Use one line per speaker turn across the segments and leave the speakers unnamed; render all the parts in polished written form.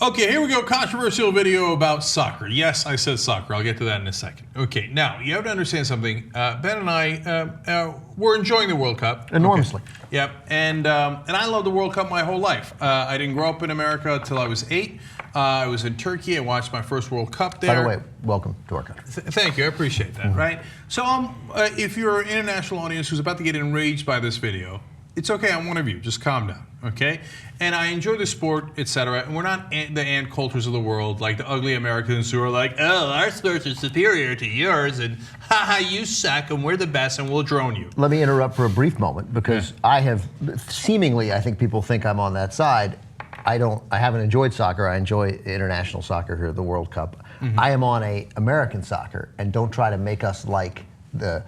Okay, here we go. Controversial video about soccer. Yes, I said soccer. I'll get to that in a second. Okay, now, you have to understand something. Ben and I, we're enjoying the World Cup.
Enormously.
Okay. Yep, and I love the World Cup my whole life. I didn't grow up in America until I was 8. I was in Turkey. I watched my first World Cup there.
By the way, welcome to our country.
Thank you. I appreciate that, right? So if you're an international audience who's about to get enraged by this video, it's okay. I'm one of you. Just calm down, okay? And I enjoy the sport, etc. And we're not the ant cultures of the world, like the ugly Americans who are like, oh, our sports are superior to yours, and haha, you suck, and we're the best, and we'll drone you.
Let me interrupt for a brief moment, because I have, seemingly, I think people think I'm on that side. I haven't enjoyed soccer. I enjoy international soccer here, the World Cup. I am on American soccer, and don't try to make us like the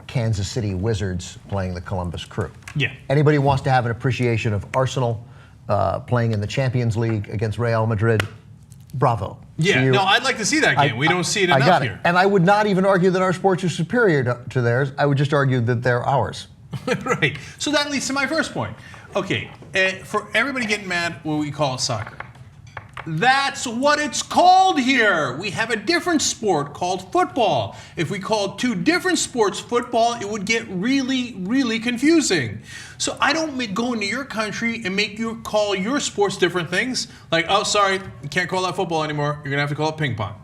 Kansas City Wizards playing the Columbus Crew.
Yeah.
Anybody who wants to have an appreciation of Arsenal playing in the Champions League against Real Madrid, bravo.
Yeah, no, I'd like to see that game. We don't see it enough here.
And I would not even argue that our sports are superior to theirs. I would just argue that they're ours.
Right. So that leads to my first point. Okay, for everybody getting mad, what we call soccer. That's what it's called here. We have a different sport called football. If we called two different sports football, it would get really, really confusing. So I don't go into your country and make you call your sports different things. Like, oh, sorry, you can't call that football anymore. You're going to have to call it ping pong.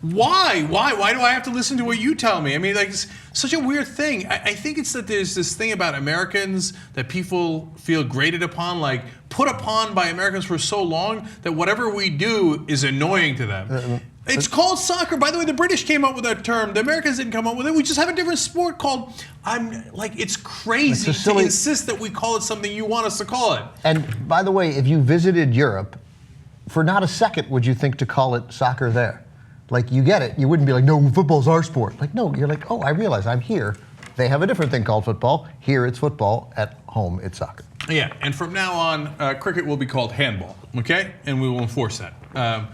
Why? Why do I have to listen to what you tell me? I mean, like, it's such a weird thing. I think it's that there's this thing about Americans that people feel graded upon, like put upon by Americans for so long that whatever we do is annoying to them. It's called soccer. By the way, the British came up with that term. The Americans didn't come up with it. We just have a different sport called, it's crazy to insist that we call it something you want us to call it.
And by the way, if you visited Europe, for not a second would you think to call it soccer there. Like, you get it. You wouldn't be like, no, football's our sport. Like, no, you're like, oh, I realize I'm here. They have a different thing called football. Here it's football. At home it's soccer. Yeah,
and from now on, cricket will be called handball, okay? And we will enforce that.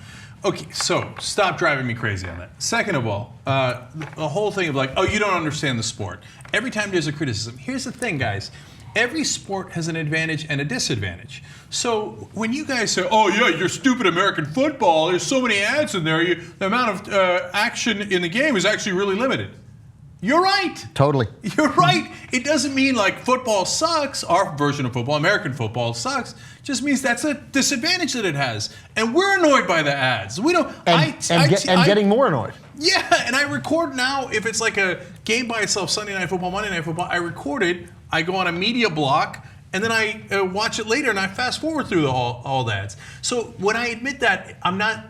Okay, so stop driving me crazy on that. Second of all, the whole thing of like, oh, you don't understand the sport. Every time there's a criticism, here's the thing, guys. Every sport has an advantage and a disadvantage. So when you guys say, oh yeah, you're stupid American football, there's so many ads in there, the amount of action in the game is actually really limited. You're right.
Totally.
You're right. It doesn't mean like football sucks, our version of football, American football sucks. It just means that's a disadvantage that it has. And we're annoyed by the ads. We don't.
Getting more annoyed.
Yeah, and I record now, if it's like a game by itself, Sunday Night Football, Monday Night Football, I record it, I go on a media block, and then I watch it later, and I fast forward through all the ads. So when I admit that,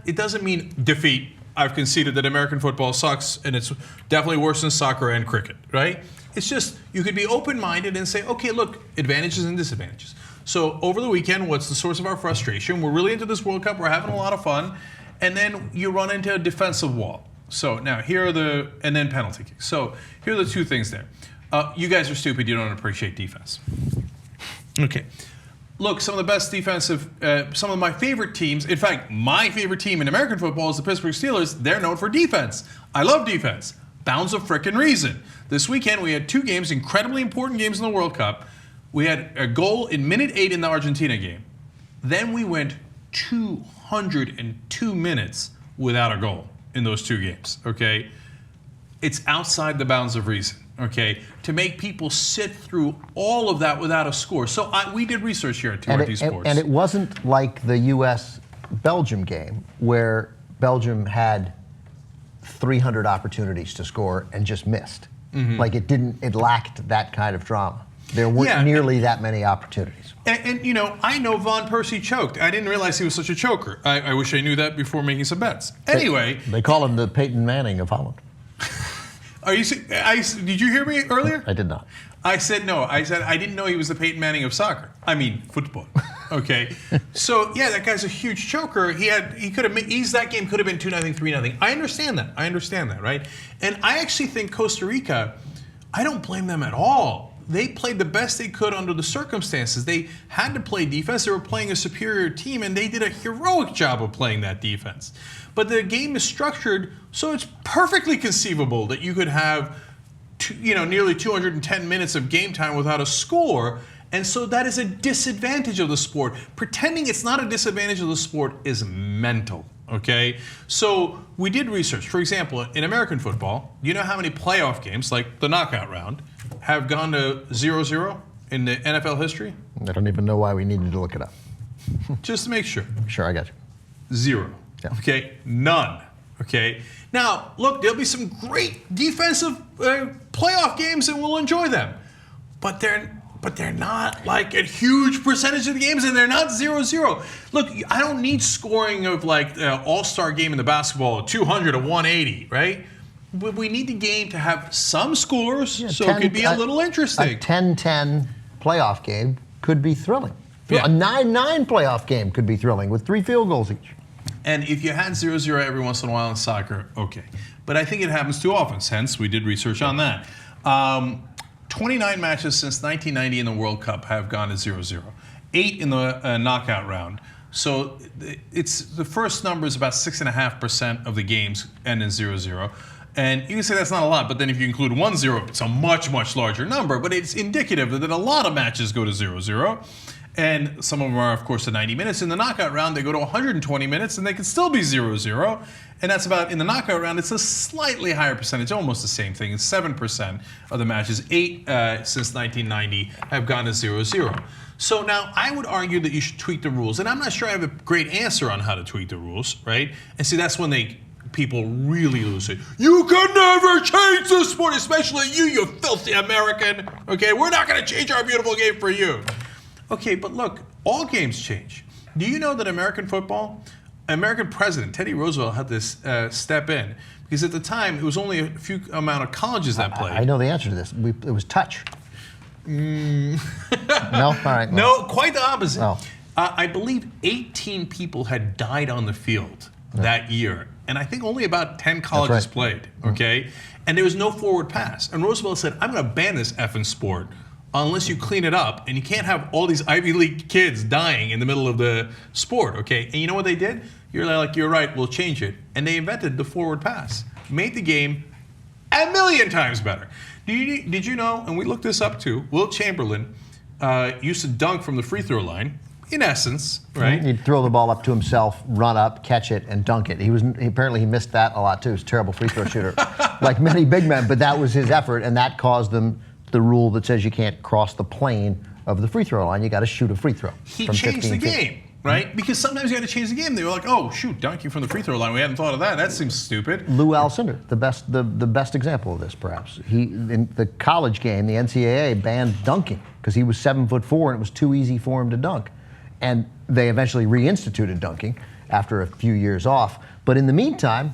it doesn't mean defeat. I've conceded that American football sucks, and it's definitely worse than soccer and cricket, right? It's just, you could be open-minded and say, okay, look, advantages and disadvantages. So over the weekend, what's the source of our frustration? We're really into this World Cup, we're having a lot of fun, and then you run into a defensive wall. So now and then penalty kicks. So here are the two things there. You guys are stupid, you don't appreciate defense. Okay. Look, some of the best defensive, some of my favorite teams, in fact, my favorite team in American football is the Pittsburgh Steelers. They're known for defense. I love defense. Bounds of frickin' reason. This weekend, we had two games, incredibly important games in the World Cup. We had a goal in minute 8 in the Argentina game. Then we went 202 minutes without a goal in those two games, okay? It's outside the bounds of reason. Okay, to make people sit through all of that without a score. So we did research here at TYTSports.
And it wasn't like the U.S.-Belgium game where Belgium had 300 opportunities to score and just missed. Like it lacked that kind of drama. There weren't nearly that many opportunities.
And I know Von Persie choked. I didn't realize he was such a choker. I wish I knew that before making some bets. Anyway.
They call him the Peyton Manning of Holland.
Did you hear me earlier?
I did not.
I said no. I said I didn't know he was the Peyton Manning of soccer. I mean football. Okay. So yeah, that guy's a huge choker. He could have eased that game. Could have been 2-0, 3-0. I understand that, right? And I actually think Costa Rica, I don't blame them at all. They played the best they could under the circumstances. They had to play defense. They were playing a superior team, and they did a heroic job of playing that defense. But the game is structured so it's perfectly conceivable that you could have nearly 210 minutes of game time without a score, And so that is a disadvantage of the sport. Pretending it's not a disadvantage of the sport is mental, okay? So we did research. For example, in American football, you know how many playoff games, like the knockout round, have gone to 0-0 in the NFL history?
I don't even know why we needed to look it up.
Just to make sure.
Sure, I got you.
0.
Yeah.
Okay? None. Okay? Now, look, there'll be some great defensive playoff games and we'll enjoy them. But they're not like a huge percentage of the games, and they're not 0-0. Look, I don't need scoring of like the all-star game in the basketball, 200 to 180, right? But we need the game to have some scores, so it could be a little interesting.
A 10-10 playoff game could be thrilling.
Yeah.
A 9-9 playoff game could be thrilling with 3 field goals each.
And if you had 0-0 every once in a while in soccer, okay. But I think it happens too often, hence we did research on that. 29 matches since 1990 in the World Cup have gone to 0-0. 8 in the knockout round. So it's the first number is about 6.5% of the games end in 0-0. And you can say that's not a lot, but then if you include 1-0, it's a much, much larger number. But it's indicative that a lot of matches go to 0-0. And some of them are, of course, to 90 minutes. In the knockout round, they go to 120 minutes, and they can still be 0-0. And that's about, in the knockout round, it's a slightly higher percentage, almost the same thing. It's 7% of the matches. 8 since 1990 have gone to 0-0. So now, I would argue that you should tweak the rules. And I'm not sure I have a great answer on how to tweak the rules, right? And see, that's when people really lose it. You can never change the sport, especially you filthy American. Okay, we're not going to change our beautiful game for you. Okay, but look, all games change. Do you know that American President Teddy Roosevelt had this step in? Because at the time, it was only a few amount of colleges that played.
I know the answer to this. It was touch. No? All right.
No, quite the opposite.
Oh.
I believe 18 people had died on the field that year. And I think only about 10 colleges played, okay? And there was no forward pass. And Roosevelt said, I'm going to ban this effing sport unless you clean it up, and you can't have all these Ivy League kids dying in the middle of the sport, okay? And you know what they did? You're right, we'll change it. And they invented the forward pass. Made the game a million times better. Did you know, and we looked this up too, Wilt Chamberlain used to dunk from the free throw line, in essence, right?
He'd throw the ball up to himself, run up, catch it, and dunk it. Apparently he missed that a lot too. He's a terrible free throw shooter, like many big men, but that was his effort, and that caused them the rule that says you can't cross the plane of the free throw line. You got to shoot a free throw.
He changed the game, right? Because sometimes you got to change the game. They were like, "Oh, shoot, dunking from the free throw line. We hadn't thought of that. That seems stupid."
Lou Alcindor, the best example of this, perhaps. He in the college game, the NCAA banned dunking because he was 7'4" and it was too easy for him to dunk, and they eventually reinstituted dunking after a few years off. But in the meantime,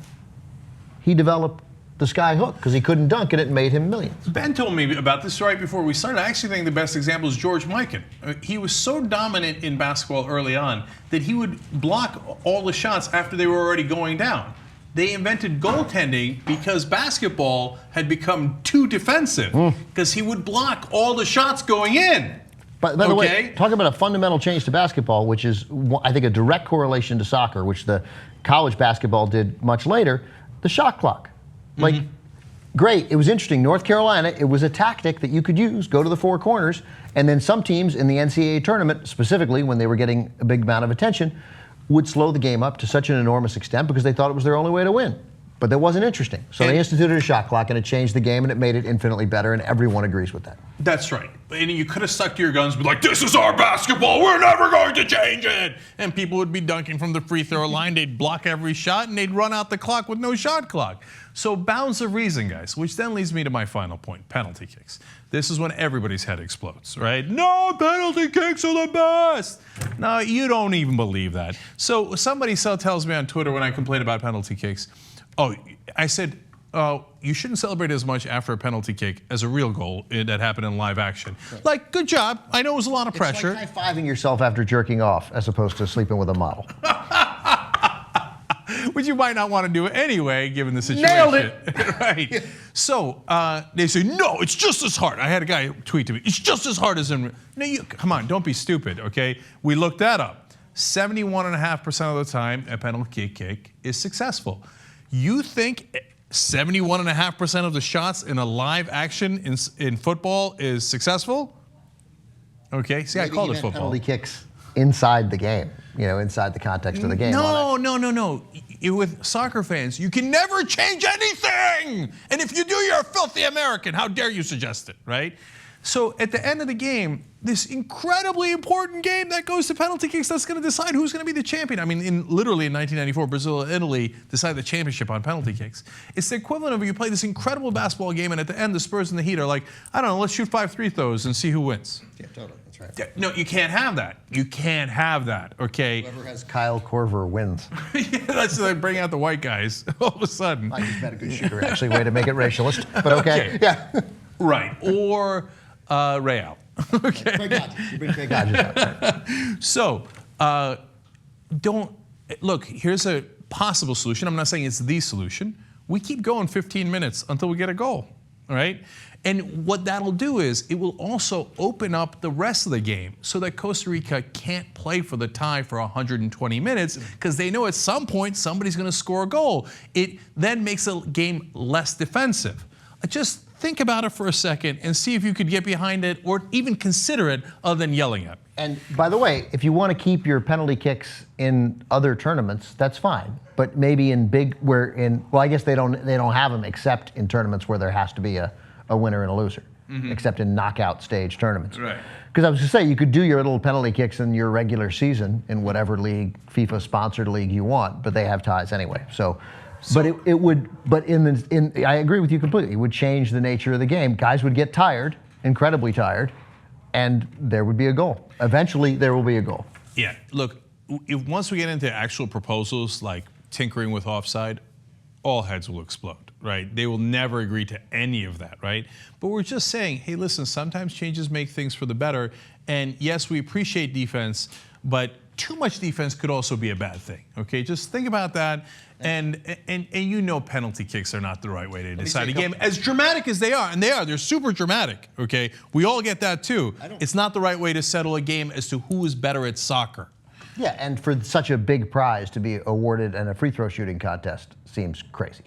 he developed the sky hook because he couldn't dunk and it made him millions.
Ben told me about this right before we started. I actually think the best example is George Mikan. He was so dominant in basketball early on that he would block all the shots after they were already going down. They invented goaltending because basketball had become too defensive because he would block all the shots going in.
By the way, talk about a fundamental change to basketball, which is, I think, a direct correlation to soccer, which the college basketball did much later, the shot clock. Like, great, it was interesting. North Carolina, it was a tactic that you could use, go to the four corners, and then some teams in the NCAA tournament, specifically when they were getting a big amount of attention, would slow the game up to such an enormous extent because they thought it was their only way to win. But that wasn't interesting. So they instituted a shot clock, and it changed the game, and it made it infinitely better, and everyone agrees with that.
That's right. And you could have stuck to your guns and be like, this is our basketball, we're never going to change it. And people would be dunking from the free throw line, they'd block every shot, and they'd run out the clock with no shot clock. So bounds of reason, guys, which then leads me to my final point, penalty kicks. This is when everybody's head explodes, right? No, penalty kicks are the best. No, you don't even believe that. So somebody tells me on Twitter when I complain about penalty kicks, I said, you shouldn't celebrate as much after a penalty kick as a real goal that happened in live action. Right. Like, good job. I know it was a lot of pressure.
It's like high-fiving yourself after jerking off as opposed to sleeping with a model.
Which you might not want to do anyway, given the situation.
Nailed it.
Right. So they say, no, it's just as hard. I had a guy tweet to me, it's just as hard as in. No, come on, don't be stupid, okay? We looked that up. 71.5% of the time, a penalty kick is successful. You think 71.5% of the shots in a live action in football is successful? Okay, see, I called it football.
Penalty kicks inside the game, inside the context of the game.
No. With soccer fans, you can never change anything. And if you do, you're a filthy American. How dare you suggest it, right? So at the end of the game, this incredibly important game that goes to penalty kicks that's going to decide who's going to be the champion. I mean, literally in 1994, Brazil and Italy decided the championship on penalty kicks. It's the equivalent of you play this incredible basketball game, and at the end, the Spurs and the Heat are like, I don't know, let's shoot 5 free throws and see who wins.
Yeah, totally. That's right.
No, you can't have that. You can't have that, okay?
Whoever has Kyle Korver wins.
Yeah, that's like bring out the white guys all of a sudden.
He's not a good shooter, actually. Way to make it racialist, but okay. Yeah.
Right. Or Real. Okay.
You bring Craig Hodges out.
So, look, here's a possible solution. I'm not saying it's the solution. We keep going 15 minutes until we get a goal, all right? And what that'll do is it will also open up the rest of the game so that Costa Rica can't play for the tie for 120 minutes because they know at some point somebody's going to score a goal. It then makes the game less defensive. Just think about it for a second and see if you could get behind it or even consider it other than yelling at it.
And by the way, if you want to keep your penalty kicks in other tournaments, that's fine. But maybe I guess they don't have them except in tournaments where there has to be a winner and a loser, except in knockout stage tournaments.
Right.
Because I was going to say, you could do your little penalty kicks in your regular season in whatever league, FIFA-sponsored league you want, but they have ties anyway. But I agree with you completely. It would change the nature of the game. Guys would get tired, incredibly tired, and there would be a goal. Eventually, there will be a goal.
Yeah, look, once we get into actual proposals like tinkering with offside, all heads will explode, right? They will never agree to any of that, right? But we're just saying, hey, listen, sometimes changes make things for the better. And yes, we appreciate defense, but too much defense could also be a bad thing, okay? Just think about that. And penalty kicks are not the right way to decide a game. As dramatic as they are, and they're super dramatic, okay? We all get that too. It's not the right way to settle a game as to who is better at soccer.
Yeah, and for such a big prize to be awarded in a free throw shooting contest seems crazy.